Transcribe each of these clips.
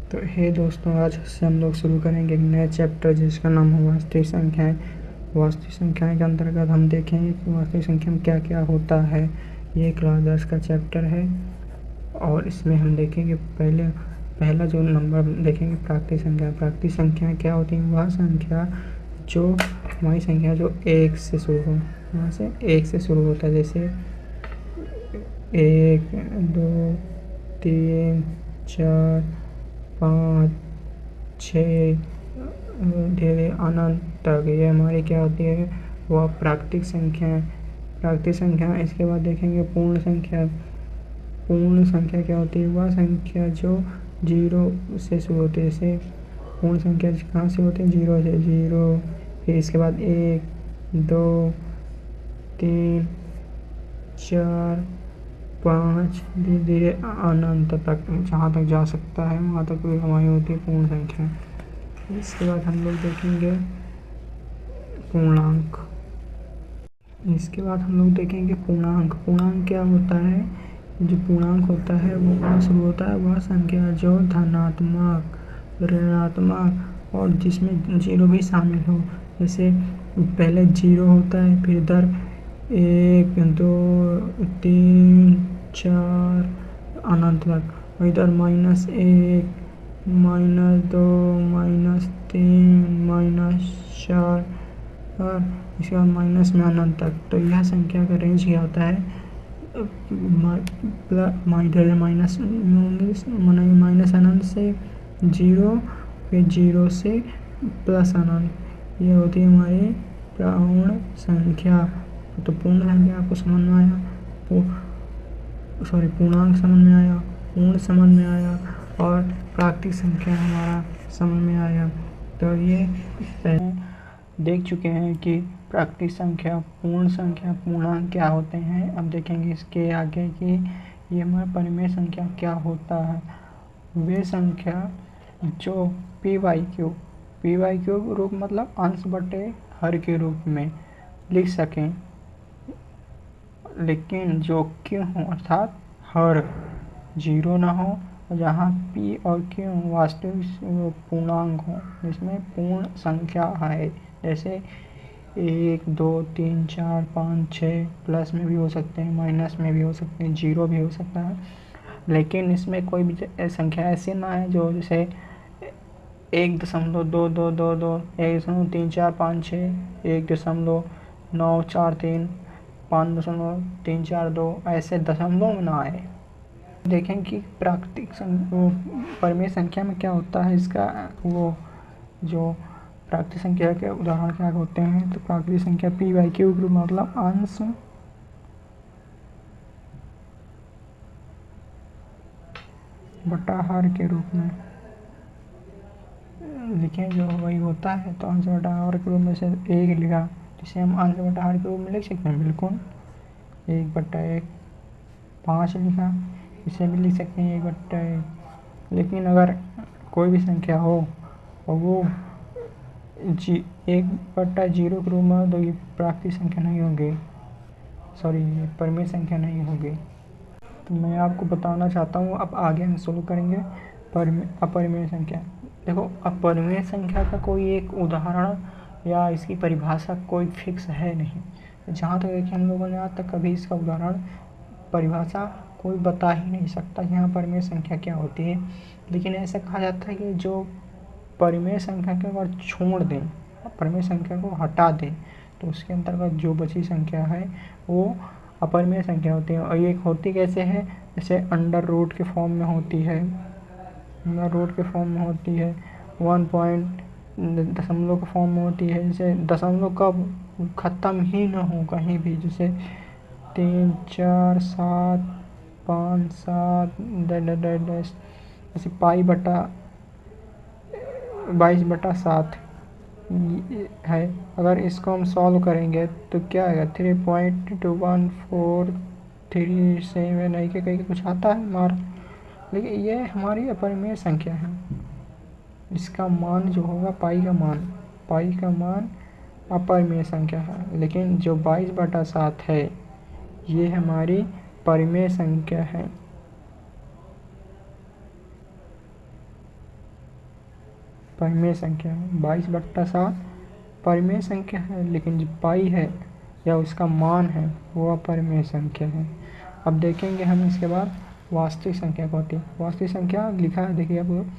तो हे दोस्तों, आज से हम लोग शुरू करेंगे एक नया चैप्टर जिसका नाम है वास्तविक संख्याएं। वास्तविक संख्याएं के अंतर्गत हम देखेंगे कि वास्तविक संख्या में क्या क्या होता है। ये क्लास 10 का चैप्टर है और इसमें हम देखेंगे पहला जो नंबर देखेंगे प्राकृतिक संख्या। प्राकृतिक संख्या क्या होती है? वह संख्या जो हमारी संख्या जो एक से शुरू हो, वहाँ से एक से शुरू होता है। जैसे 1, 2, 3, 4, 5, 6 धीरे अनंत तक ये हमारी क्या होती है? वह प्राकृतिक संख्या है। प्राकृतिक संख्या। इसके बाद देखेंगे पूर्ण संख्या। पूर्ण संख्या क्या होती है? वह संख्या जो 0 से शुरू होती है। जैसे पूर्ण संख्या कहाँ से होती है? 0 से। 0, फिर इसके बाद 1, 2, 3, 4, 5 धीरे धीरे अनंत तक जहाँ तक जा सकता है वहाँ तक हमारी होती है पूर्ण संख्या। इसके बाद हम लोग देखेंगे पूर्णांक। पूर्णांक क्या होता है? जो पूर्णांक होता है वो कहाँ शुरू होता है? वह संख्या जो धनात्मक, ऋणात्मक और जिसमें 0 भी शामिल हो। जैसे पहले 0 होता है, फिर इधर 1, 2, 3, 4 अनंत तक, और इधर -1, -2, -3, -4 और इसके बाद माइनस में अनंत तक। तो यह संख्या का रेंज क्या होता है? इधर माइनस माइनस अनंत से 0, फिर 0 से प्लस अनंत, ये होती है हमारी पूर्ण संख्या। तो पूर्ण संख्या आपको समझ में आया? पूर्णांक समझ में आया, पूर्ण समझ में आया और प्राकृतिक संख्या हमारा समझ में आया। तो ये देख चुके हैं कि प्राकृतिक संख्या, पूर्ण संख्या, पूर्णांक क्या होते हैं। अब देखेंगे इसके आगे कि ये हमारा परिमेय संख्या क्या होता है। वे संख्या जो p/q रूप मतलब अंश बटे हर के रूप में लिख सकें, लेकिन जो q हो अर्थात हर 0 ना हो, जहाँ p और q वास्तविक पूर्णांक हो, जिसमें पूर्ण संख्या है। जैसे 1, 2, 3, 4, 5, 6 प्लस में भी हो सकते हैं, माइनस में भी हो सकते हैं, 0 भी हो सकता है। लेकिन इसमें कोई भी संख्या ऐसी ना है जो जैसे 1.2222, 1.3456, 1.943, 5.342 ऐसे दशमलव में ना आए। देखें कि परिमेय संख्या में क्या होता है। इसका वो जो प्राकृतिक संख्या के उदाहरण क्या होते हैं। तो प्राकृतिक संख्या p/q ग्रुप मतलब अंश बटा हर के रूप में लिखें, जो वही होता है। तो अंश बटा हर के रूप में से 1 लिखा, जिसे हम अंश बटा हर के रूप में लिख सकते हैं। बिल्कुल 1/1। 5 लिखा, इसे भी लिख सकते हैं 1/1। लेकिन अगर कोई भी संख्या हो और वो 1/0 के रूप में, तो ये प्राकृतिक संख्या नहीं होगी, ये परिमेय संख्या नहीं होगी। तो मैं आपको बताना चाहता हूँ, अब आगे हम शुरू करेंगे अपरिमेय संख्या। देखो, अपरिमेय संख्या का कोई एक उदाहरण या इसकी परिभाषा कोई फिक्स है नहीं। जहाँ तक देखिए हम लोगों ने आज तक कभी इसका उदाहरण, परिभाषा कोई बता ही नहीं सकता कि यहाँ परिमेय संख्या क्या होती है। लेकिन ऐसा कहा जाता है कि जो परिमेय संख्या को अगर छोड़ दें, परिमेय संख्या को हटा दें, तो उसके अंतर्गत जो बची संख्या है वो अपरिमेय संख्या होती है। और ये होती कैसे है? जैसे अंडर रूट के फॉर्म में होती है, 1 पॉइंट दशमलव के फॉर्म में होती है। जैसे दशमलव का ख़त्म ही ना हो कहीं भी, जैसे 3, 4, 7, 5, 7 जैसे π/22/7 है। अगर इसको हम सॉल्व करेंगे तो क्या आएगा? 3.21437 नहीं के कहीं कुछ आता है मार। लेकिन ये हमारी अपरिमेय संख्या है। इसका मान जो होगा पाई का मान अपरिमेय संख्या है। लेकिन जो 22/7 है ये हमारी परिमेय संख्या है। परिमेय संख्या है। 22/7 परिमेय संख्या है, लेकिन जो पाई है या उसका मान है वो अपरिमेय संख्या है। अब देखेंगे हम इसके बाद वास्तविक संख्या क्या होती है। वास्तविक संख्या लिखा है देखिए अब,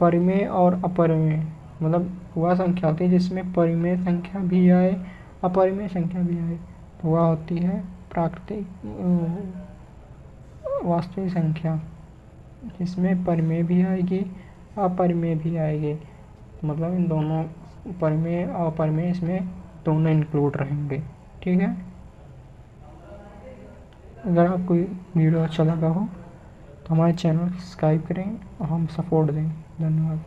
परिमेय और अपरिमेय, मतलब वह संख्या होती है जिसमें परिमेय संख्या भी आए अपरिमेय संख्या भी आए, तो वह होती है प्राकृतिक वास्तविक संख्या, जिसमें परिमेय भी आएगी अपरिमेय भी आएगी। मतलब इन दोनों परिमेय और अपरिमेय इसमें दोनों इंक्लूड रहेंगे। ठीक है। अगर आपको वीडियो अच्छा लगा हो तो हमारे चैनल को सब्सक्राइब करें और हम सपोर्ट दें। धन्यवाद।